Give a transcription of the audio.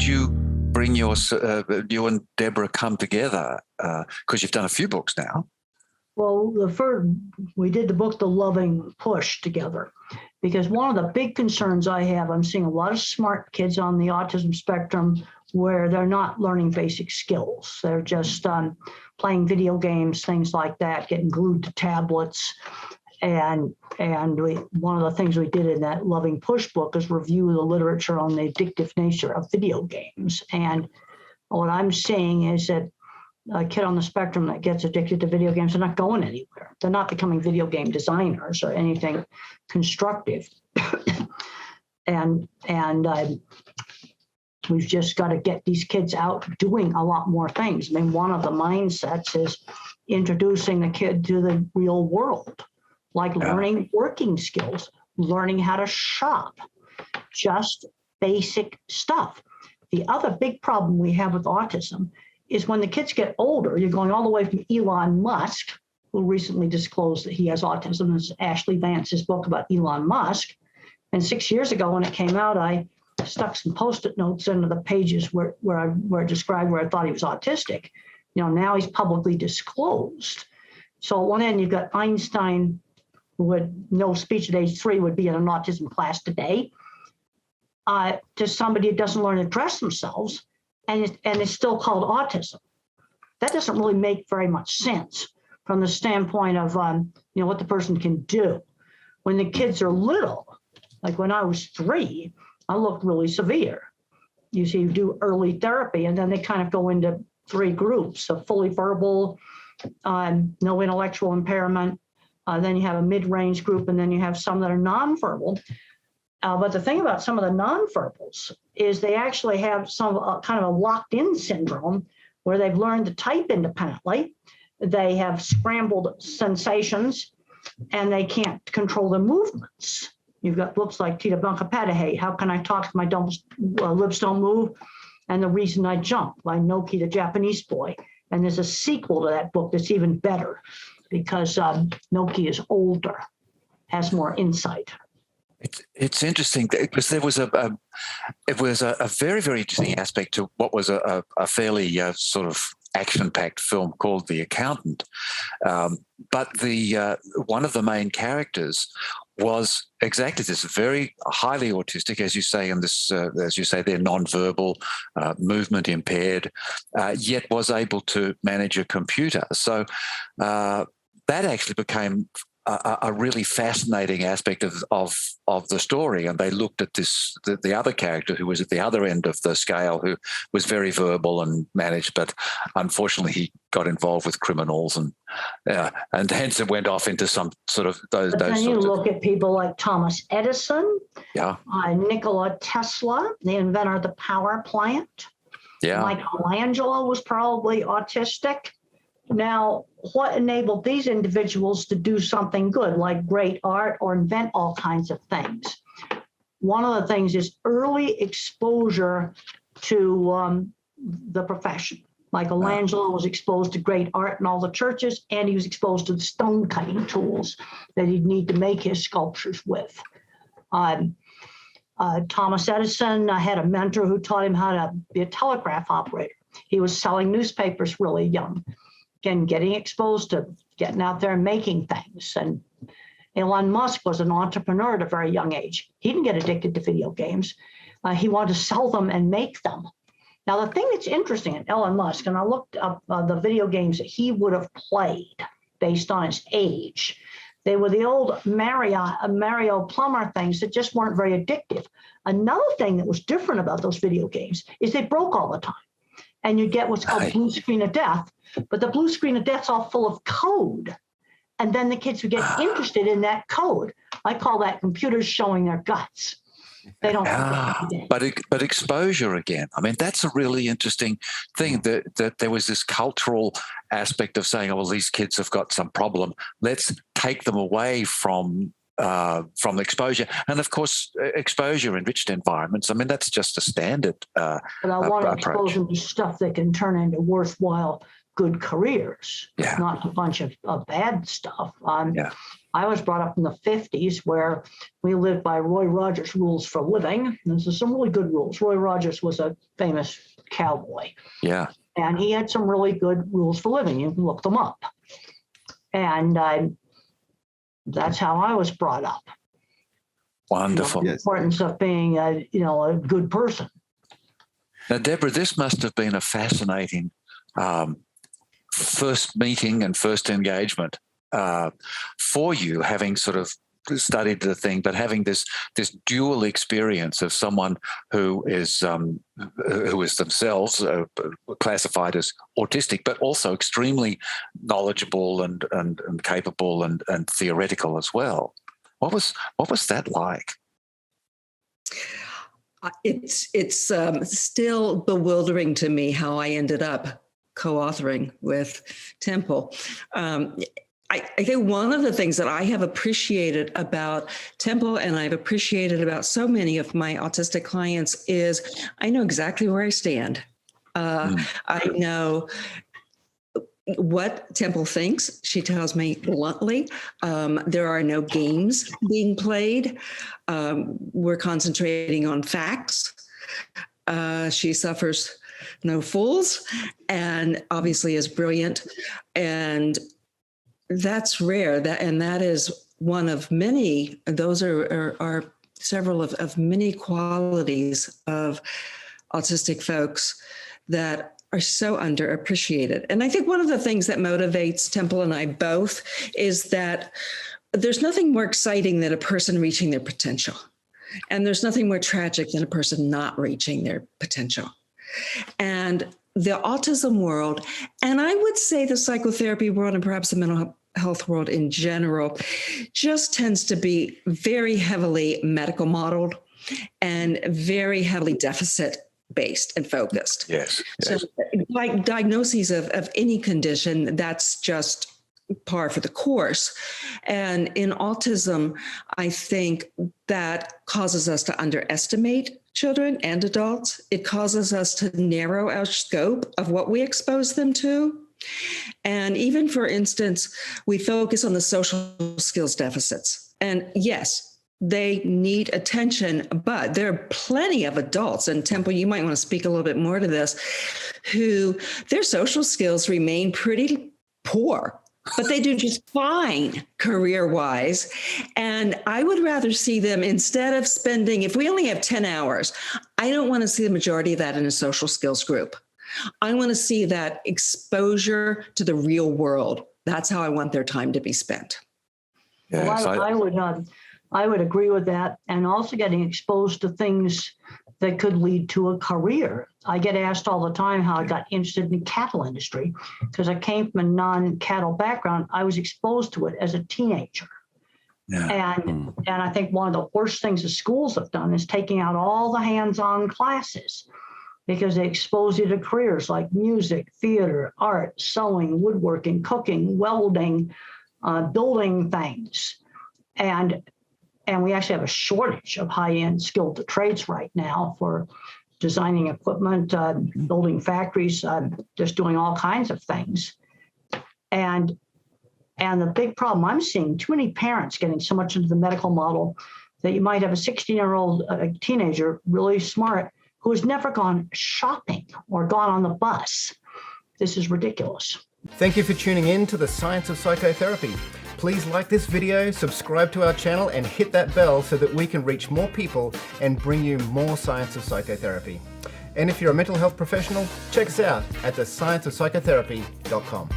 did you bring you and Deborah come together? Because you've done a few books now. Well, we did the book, The Loving Push, together, because one of the big concerns I have, I'm seeing a lot of smart kids on the autism spectrum where they're not learning basic skills. They're just playing video games, things like that, getting glued to tablets. And one of the things we did in that Loving Push book is review the literature on the addictive nature of video games. And what I'm seeing is that a kid on the spectrum that gets addicted to video games, they're not going anywhere. They're not becoming video game designers or anything constructive. and we've just got to get these kids out doing a lot more things. I mean, one of the mindsets is introducing the kid to the real world, like learning working skills, learning how to shop, just basic stuff. The other big problem we have with autism is when the kids get older, you're going all the way from Elon Musk, who recently disclosed that he has autism. It's Ashley Vance's book about Elon Musk. And 6 years ago when it came out, I stuck some Post-it notes into the pages where it described where I thought he was autistic. You know, now he's publicly disclosed. So at one end, you've got Einstein, who would know speech at age 3 would be in an autism class today, to somebody who doesn't learn to dress themselves, and it's still called autism. That doesn't really make very much sense from the standpoint of what the person can do. When the kids are little, like when I was 3, I looked really severe. You see, you do early therapy, and then they kind of go into 3 groups: a fully verbal, no intellectual impairment. Then you have a mid-range group, and then you have some that are nonverbal. But the thing about some of the nonverbals is they actually have some kind of a locked-in syndrome where they've learned to type independently. They have scrambled sensations, and they can't control their movements. You've got books like Tita Bunkapatahe, How Can I Talk if My Lips Don't Move? And The Reason I Jump by Noki, the Japanese boy. And there's a sequel to that book that's even better because Noki is older, has more insight. It's interesting because there was a very, very interesting aspect to what was a fairly sort of action-packed film called The Accountant. But the one of the main characters was exactly this, very highly autistic, as you say, and this, as you say, they're nonverbal, movement impaired, yet was able to manage a computer. So that actually became a really fascinating aspect of the story. And they looked at this, the other character who was at the other end of the scale, who was very verbal and managed, but unfortunately he got involved with criminals and hence it went off into some sort of those. But then you look at people like Thomas Edison, yeah, Nikola Tesla, the inventor of the power plant. Yeah, Michelangelo was probably autistic. Now, what enabled these individuals to do something good, like great art or invent all kinds of things? One of the things is early exposure to the profession. Michelangelo was exposed to great art in all the churches, and he was exposed to the stone cutting tools that he'd need to make his sculptures with. Thomas Edison had a mentor who taught him how to be a telegraph operator. He was selling newspapers really young. Again, getting exposed to getting out there and making things. And Elon Musk was an entrepreneur at a very young age. He didn't get addicted to video games. He wanted to sell them and make them. Now, the thing that's interesting at Elon Musk, and I looked up the video games that he would have played based on his age. They were the old Mario Plumber things that just weren't very addictive. Another thing that was different about those video games is they broke all the time. And you get what's called blue screen of death. But the blue screen of death's all full of code. And then the kids who get interested in that code, I call that computers showing their guts. They don't. But exposure again. I mean, that's a really interesting thing. That there was this cultural aspect of saying, "Oh, well, these kids have got some problem. Let's take them away from exposure." And of course, exposure enriched environments. I mean, that's just a standard. But I want to expose them to stuff that can turn into worthwhile, good careers, not a bunch of bad stuff. I was brought up in the 50s where we lived by Roy Rogers rules for living. Those are some really good rules. Roy Rogers was a famous cowboy. Yeah. And he had some really good rules for living. You can look them up. And that's how I was brought up. Wonderful. The importance of being a good person. Now, Debra, this must have been a fascinating first meeting and first engagement for you, having sort of studied the thing, but having this dual experience of someone who is themselves classified as autistic, but also extremely knowledgeable and capable and theoretical as well. What was that like? It's still bewildering to me how I ended up co-authoring with Temple. I think one of the things that I have appreciated about Temple, and I've appreciated about so many of my autistic clients, is I know exactly where I stand. I know what Temple thinks. She tells me bluntly, there are no games being played. We're concentrating on facts. She suffers no fools and obviously is brilliant. And that's rare. That is one of many. Those are several of many qualities of autistic folks that are so underappreciated. And I think one of the things that motivates Temple and I both is that there's nothing more exciting than a person reaching their potential. And there's nothing more tragic than a person not reaching their potential. And the autism world, and I would say the psychotherapy world and perhaps the mental health world in general, just tends to be very heavily medical modeled and very heavily deficit based and focused. Yes. So like diagnoses of any condition, that's just par for the course. And in autism, I think that causes us to underestimate children and adults. It causes us to narrow our scope of what we expose them to. And even, for instance, we focus on the social skills deficits. And yes, they need attention, but there are plenty of adults, and Temple, you might want to speak a little bit more to this, who their social skills remain pretty poor, but they do just fine career-wise. And I would rather see them, instead of spending, if we only have 10 hours, I don't want to see the majority of that in a social skills group. I want to see that exposure to the real world. That's how I want their time to be spent. Yes, well, I would agree with that. And also getting exposed to things that could lead to a career. I get asked all the time how I got interested in the cattle industry because I came from a non-cattle background. I was exposed to it as a teenager. Yeah. And I think one of the worst things the schools have done is taking out all the hands-on classes, because they expose you to careers like music, theater, art, sewing, woodworking, cooking, welding, building things. And we actually have a shortage of high-end skilled trades right now for designing equipment, building factories, just doing all kinds of things. And the big problem I'm seeing, too many parents getting so much into the medical model that you might have a 16-year-old teenager, really smart, who has never gone shopping or gone on the bus. This is ridiculous. Thank you for tuning in to the Science of Psychotherapy. Please like this video, subscribe to our channel, and hit that bell so that we can reach more people and bring you more Science of Psychotherapy. And if you're a mental health professional, check us out at thescienceofpsychotherapy.com.